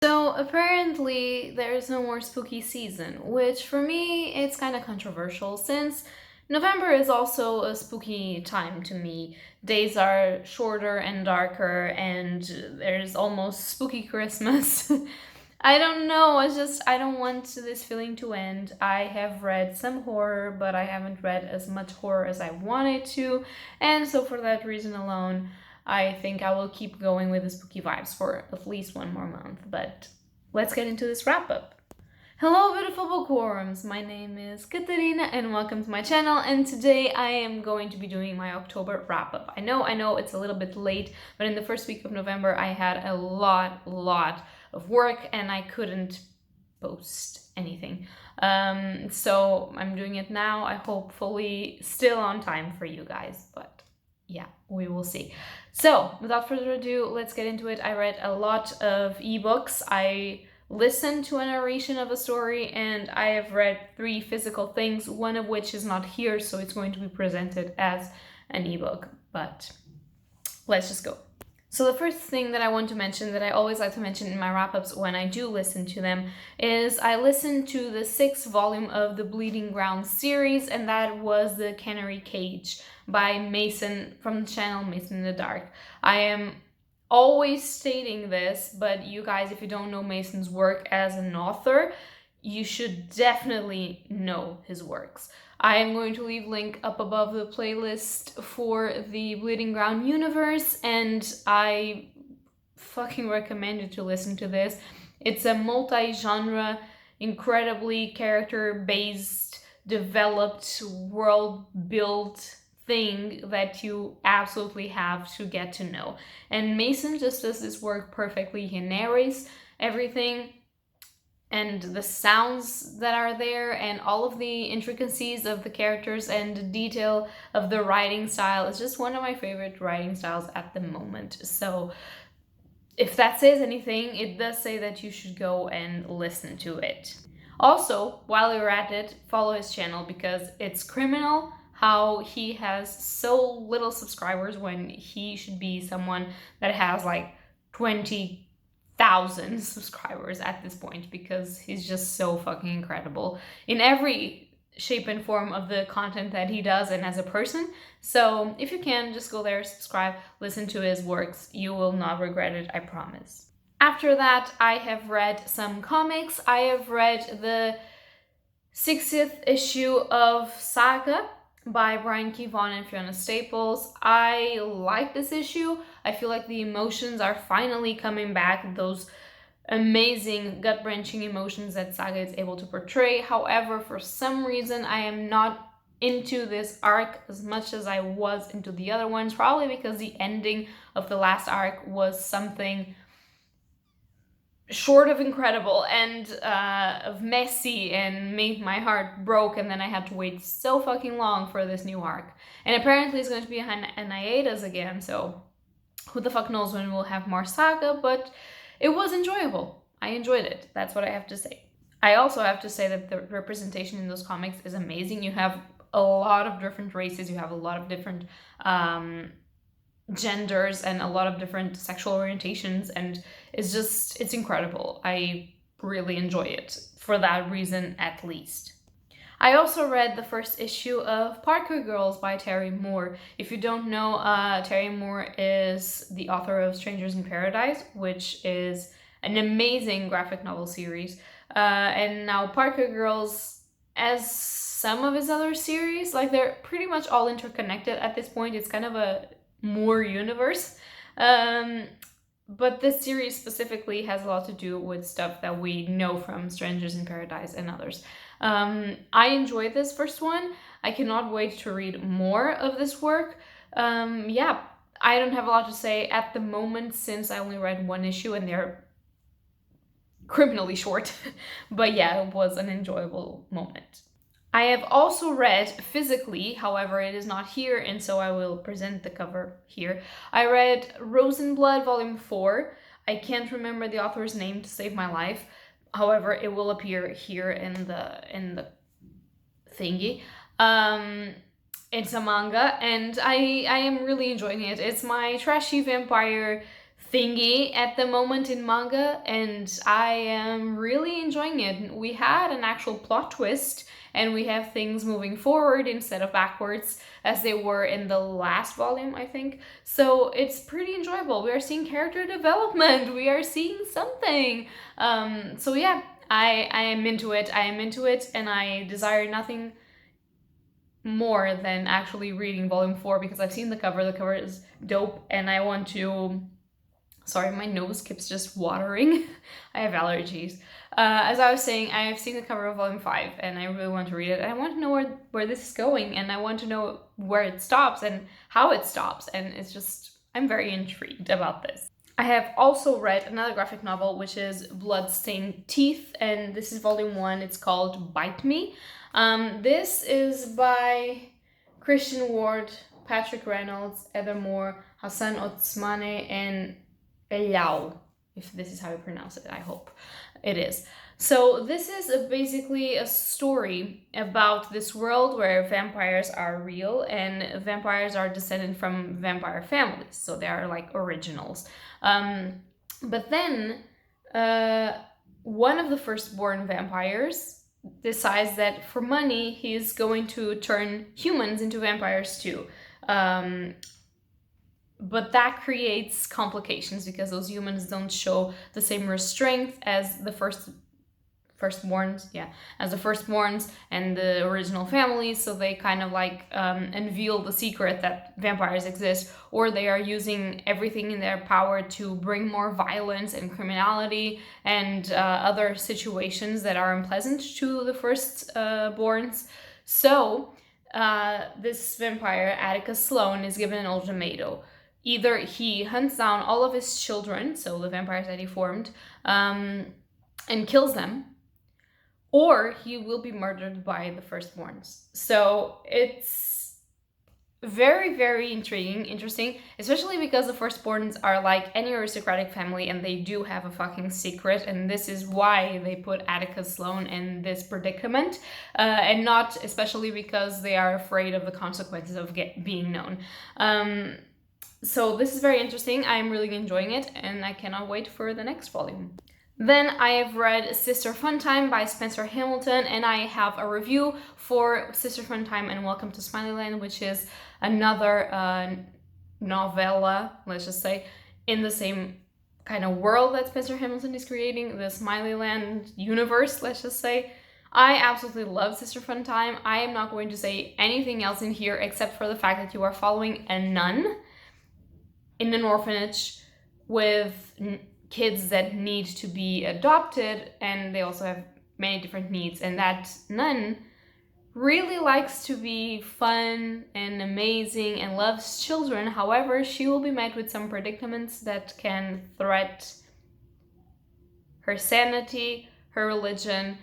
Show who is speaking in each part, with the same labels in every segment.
Speaker 1: So apparently there's no more spooky season, which for me it's kind of controversial since November is also a spooky time to me. Days are shorter and darker and there's almost spooky Christmas. I don't know, I don't want this feeling to end. I have read some horror, but I haven't read as much horror as I wanted to, and so for that reason alone, I think I will keep going with the spooky vibes for at least one more month, but let's get into this wrap up. Hello beautiful bookworms, my name is Katarina and welcome to my channel, and today I am going to be doing my October wrap up. I know it's a little bit late, but in the first week of November I had a lot of work and I couldn't post anything. So I'm doing it now. I hopefully still on time for you guys, but yeah, we will see. So without further ado, let's get into it. I read a lot of ebooks. I listened to a narration of a story, and I have read 3 physical things, one of which is not here, so it's going to be presented as an ebook, but let's just go. So the first thing that I want to mention, that I always like to mention in my wrap-ups when I do listen to them, is I listened to the 6th volume of the Bleeding Ground series, and that was the Canary Cage by Mason from the channel Mason in the Dark. I am always stating this, but you guys, if you don't know Mason's work as an author, you should definitely know his works. I am going to leave link up above the playlist for the Bleeding Ground universe, and I fucking recommend you to listen to this. It's a multi-genre, incredibly character-based, developed, world-built thing that you absolutely have to get to know. And Mason just does this work perfectly. He narrates everything, and the sounds that are there and all of the intricacies of the characters and the detail of the writing style is just one of my favorite writing styles at the moment. So if that says anything, it does say that you should go and listen to it. Also, while you're at it, follow his channel, because it's criminal how he has so little subscribers when he should be someone that has like 20,000 subscribers at this point, because he's just so fucking incredible in every shape and form of the content that he does and as a person. So if you can, just go there, subscribe, listen to his works. You will not regret it, I promise. After that, I have read some comics. I have read the 60th issue of Saga by Brian K. Vaughan and Fiona Staples. I like this issue. I feel like the emotions are finally coming back, those amazing gut-wrenching emotions that Saga is able to portray. However, for some reason, I am not into this arc as much as I was into the other ones, probably because the ending of the last arc was something short of incredible and of messy and made my heart broke, and then I had to wait so fucking long for this new arc. And apparently it's going to be a hiatus again, so who the fuck knows when we'll have more Saga, but it was enjoyable. I enjoyed it. That's what I have to say. I also have to say that the representation in those comics is amazing. You have a lot of different races, you have a lot of different genders and a lot of different sexual orientations, and it's incredible. I really enjoy it for that reason, at least. I also read the first issue of Parker Girls by Terry Moore. If you don't know, Terry Moore is the author of Strangers in Paradise, which is an amazing graphic novel series. And now Parker Girls, as some of his other series, like they're pretty much all interconnected at this point. It's kind of a Moore universe. But this series specifically has a lot to do with stuff that we know from Strangers in Paradise and others. I enjoyed this first one. I cannot wait to read more of this work. Yeah, I don't have a lot to say at the moment since I only read 1 issue and they're criminally short. But yeah, it was an enjoyable moment. I have also read physically, however it is not here, and so I will present the cover here. I read Rosen Blood Volume 4. I can't remember the author's name to save my life. However, it will appear here in the thingy. It's a manga, and I am really enjoying it. It's my trashy vampire thingy at the moment in manga, and I am really enjoying it. We had an actual plot twist, and we have things moving forward instead of backwards as they were in the last volume, I think. So it's pretty enjoyable. We are seeing character development. We are seeing something. So yeah, I am into it. I am into it, and I desire nothing more than actually reading volume 4 because I've seen the cover. The cover is dope, and I want to. Sorry, my nose keeps just watering. I have allergies. As I was saying, I have seen the cover of volume 5 and I really want to read it. And I want to know where this is going, and I want to know where it stops and how it stops. And it's just, I'm very intrigued about this. I have also read another graphic novel, which is Bloodstained Teeth, and this is volume 1. It's called Bite Me. This is by Christian Ward, Patrick Reynolds, Heather Moore, Hassan Otsmane, and Eljau, if this is how you pronounce it. I hope it is. So this is basically a story about this world where vampires are real, and vampires are descended from vampire families, so they are like originals. But then one of the firstborn vampires decides that for money he's going to turn humans into vampires too. But that creates complications because those humans don't show the same restraint as the firstborns and the original families, so they kind of like unveil the secret that vampires exist, or they are using everything in their power to bring more violence and criminality and other situations that are unpleasant to the firstborns. So this vampire, Atticus Sloane, is given an ultimatum. Either he hunts down all of his children, so the vampires that he formed, and kills them, or he will be murdered by the firstborns. So it's very, very interesting, especially because the firstborns are like any aristocratic family and they do have a fucking secret, and this is why they put Atticus Sloane in this predicament, and not especially because they are afraid of the consequences of being known. So this is very interesting. I'm really enjoying it, and I cannot wait for the next volume. Then I have read Sister Funtime by Spencer Hamilton, and I have a review for Sister Funtime and Welcome to Smileyland, which is another novella, let's just say, in the same kind of world that Spencer Hamilton is creating, the Smileyland universe, let's just say. I absolutely love Sister Funtime. I am not going to say anything else in here except for the fact that you are following a nun in an orphanage with kids that need to be adopted, and they also have many different needs, and that nun really likes to be fun and amazing and loves children. However, she will be met with some predicaments that can threaten her sanity, her religion,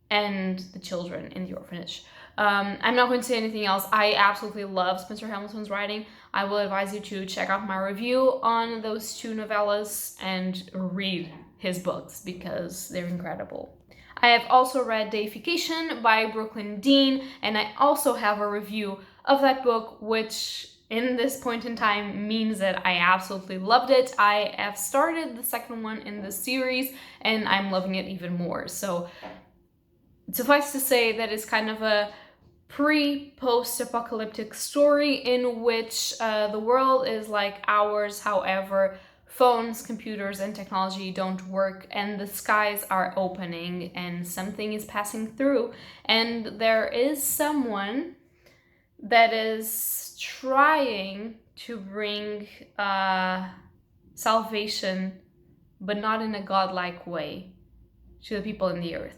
Speaker 1: and the children in the orphanage. I'm not going to say anything else. I absolutely love Spencer Hamilton's writing. I will advise you to check out my review on those two novellas and read his books because they're incredible. I have also read Deification by Brooklyn Dean, and I also have a review of that book, which in this point in time means that I absolutely loved it. I have started the second one in the series, and I'm loving it even more. So suffice to say that it's kind of a pre-post-apocalyptic story in which the world is like ours. However, phones, computers, and technology don't work, and the skies are opening and something is passing through, and there is someone that is trying to bring salvation, but not in a godlike way, to the people in the earth.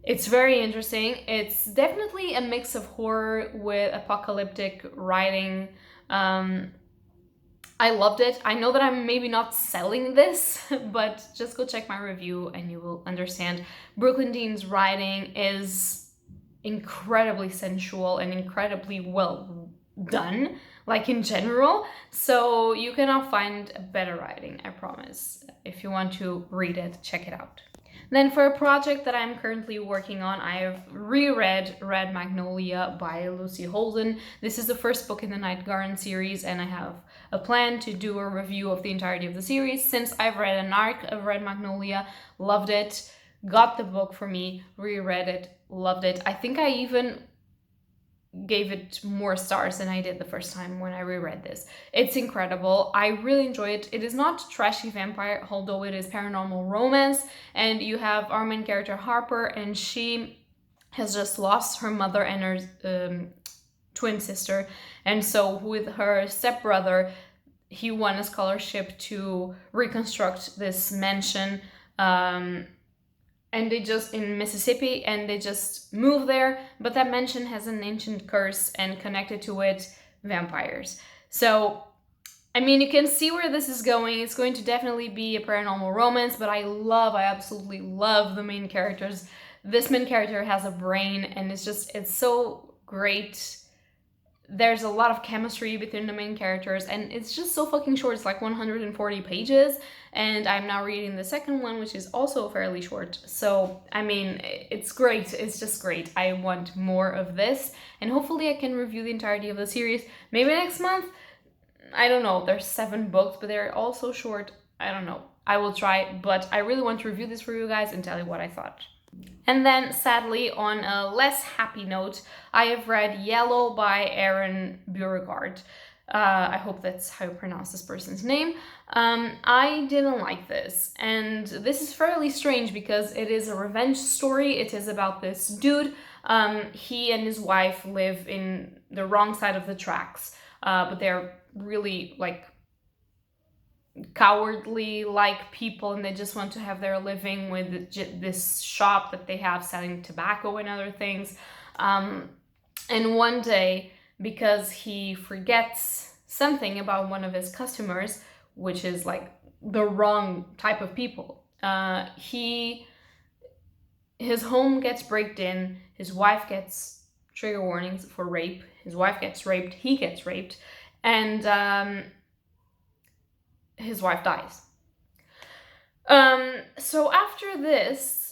Speaker 1: It's very interesting. It's definitely a mix of horror with apocalyptic writing. I loved it. I know that I'm maybe not selling this, but just go check my review and you will understand. Brooklyn Dean's writing is incredibly sensual and incredibly well done, like in general. So you cannot find better writing, I promise. If you want to read it, check it out. Then for a project that I'm currently working on, I have reread Red Magnolia by Lucy Holden. This is the first book in the Night Garden series, and I have a plan to do a review of the entirety of the series. Since I've read an arc of Red Magnolia, loved it, got the book for me, reread it, loved it. I think I even gave it more stars than I did the first time when I reread this. It's incredible. I really enjoy it. It is not trashy vampire, although it is paranormal romance, and you have our main character Harper, and she has just lost her mother and her twin sister, and so with her stepbrother, he won a scholarship to reconstruct this mansion and they just in Mississippi, and they just move there, but that mansion has an ancient curse, and connected to it, vampires. So I mean, you can see where this is going. It's going to definitely be a paranormal romance, but I absolutely love the main characters. This main character has a brain, and it's so great. There's a lot of chemistry between the main characters, and it's just so fucking short. It's like 140 pages, and I'm now reading the second one, which is also fairly short. So, I mean, it's great. It's just great. I want more of this, and hopefully I can review the entirety of the series. Maybe next month? I don't know. There's 7 books, but they're all so short. I don't know. I will try, but I really want to review this for you guys and tell you what I thought. And then, sadly, on a less happy note, I have read Yellow by Aaron Beauregard. I hope that's how you pronounce this person's name. I didn't like this, and this is fairly strange because it is a revenge story. It is about this dude. He and his wife live in the wrong side of the tracks, but they're really, like, cowardly like people, and they just want to have their living with this shop that they have selling tobacco and other things. And one day, because he forgets something about one of his customers, which is like the wrong type of people, his home gets breaked in, his wife gets trigger warnings for rape, his wife gets raped, he gets raped, and his wife dies. So after this,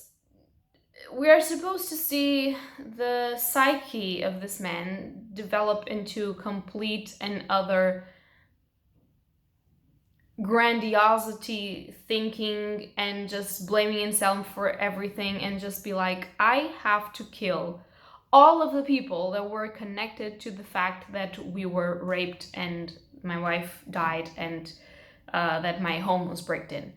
Speaker 1: we are supposed to see the psyche of this man develop into complete and utter grandiosity thinking, and just blaming himself for everything, and just be like, I have to kill all of the people that were connected to the fact that we were raped and my wife died, and that my home was breaked in.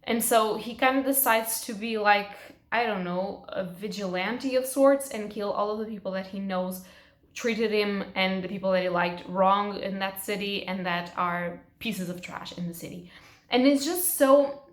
Speaker 1: And so he kind of decides to be like, I don't know, a vigilante of sorts, and kill all of the people that he knows treated him and the people that he liked wrong in that city, and that are pieces of trash in the city. And it's just so...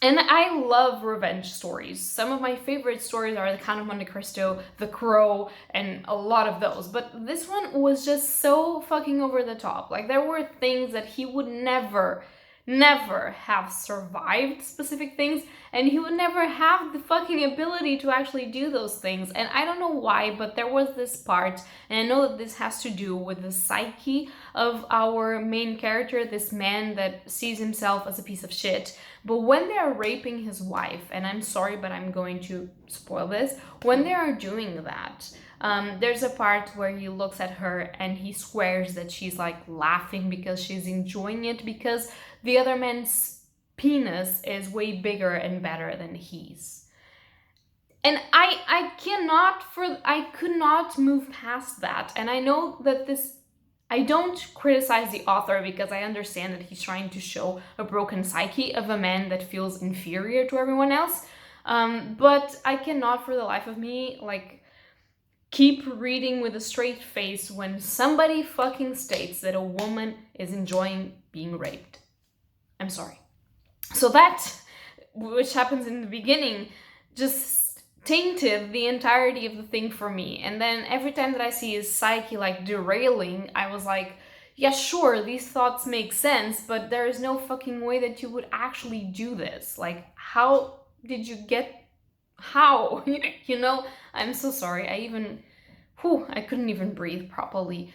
Speaker 1: And I love revenge stories. Some of my favorite stories are The Count of Monte Cristo, The Crow, and a lot of those. But this one was just so fucking over the top. Like, there were things that he would never have survived, specific things, and he would never have the fucking ability to actually do those things. And I don't know why, but there was this part, and I know that this has to do with the psyche of our main character, this man that sees himself as a piece of shit. But when they are raping his wife, and I'm sorry, but I'm going to spoil this, when they are doing that, there's a part where he looks at her and he swears that she's like laughing because she's enjoying it, because the other man's penis is way bigger and better than his. And I could not move past that. And I know that I don't criticize the author, because I understand that he's trying to show a broken psyche of a man that feels inferior to everyone else. But I cannot for the life of me, like, keep reading with a straight face when somebody fucking states that a woman is enjoying being raped. I'm sorry. So that, which happens in the beginning, just tainted the entirety of the thing for me. And then every time that I see his psyche like derailing, I was like, yeah, sure, these thoughts make sense, but there is no fucking way that you would actually do this. Like, how did you get... How? You know? I'm so sorry. I couldn't even breathe properly.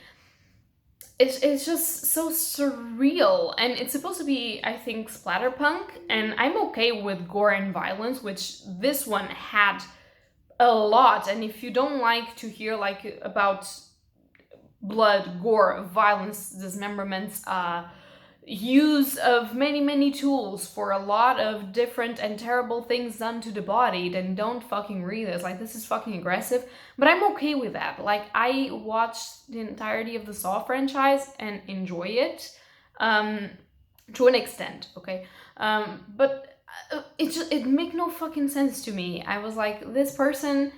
Speaker 1: it's just so surreal, and it's supposed to be, I think, splatterpunk, and I'm okay with gore and violence, which this one had a lot. And if you don't like to hear like about blood, gore, violence, dismemberments, use of many tools for a lot of different and terrible things done to the body, then don't fucking read this. Like, this is fucking aggressive, but I'm okay with that. Like, I watched the entirety of the Saw franchise and enjoy it, to an extent, okay? But it make no fucking sense to me. I was like, this person,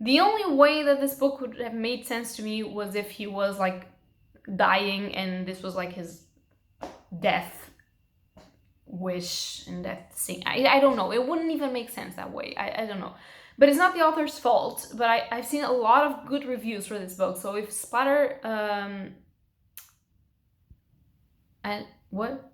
Speaker 1: the only way that this book would have made sense to me was if he was like dying and this was like his death wish and death scene. I don't know. It wouldn't even make sense that way. I don't know. But it's not the author's fault. But I've seen a lot of good reviews for this book. So if splatter and what?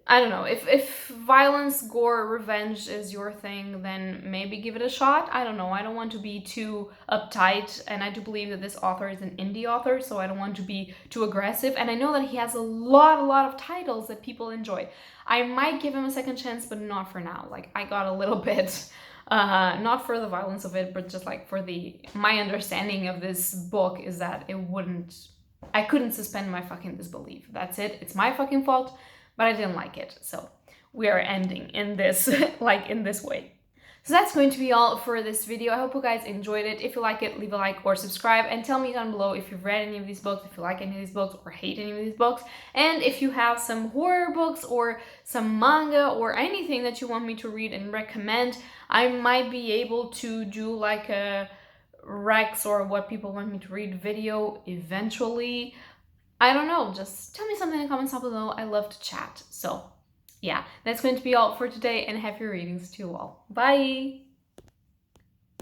Speaker 1: I don't know. If violence, gore, revenge is your thing, then maybe give it a shot. I don't know. I don't want to be too uptight, and I do believe that this author is an indie author, so I don't want to be too aggressive. And I know that he has a lot of titles that people enjoy. I might give him a second chance, but not for now. Like, I got a little bit, not for the violence of it, but just like for my understanding of this book is that I couldn't suspend my fucking disbelief. That's it. It's my fucking fault. But I didn't like it, so we are ending in this, like, in this way. So that's going to be all for this video. I hope you guys enjoyed it. If you like it, leave a like or subscribe, and tell me down below if you've read any of these books, if you like any of these books or hate any of these books, and if you have some horror books or some manga or anything that you want me to read and recommend. I might be able to do like a Rex or what people want me to read video eventually. I don't know, just tell me something in the comments down below. I love to chat. So yeah, that's going to be all for today, and happy readings to you all. Bye!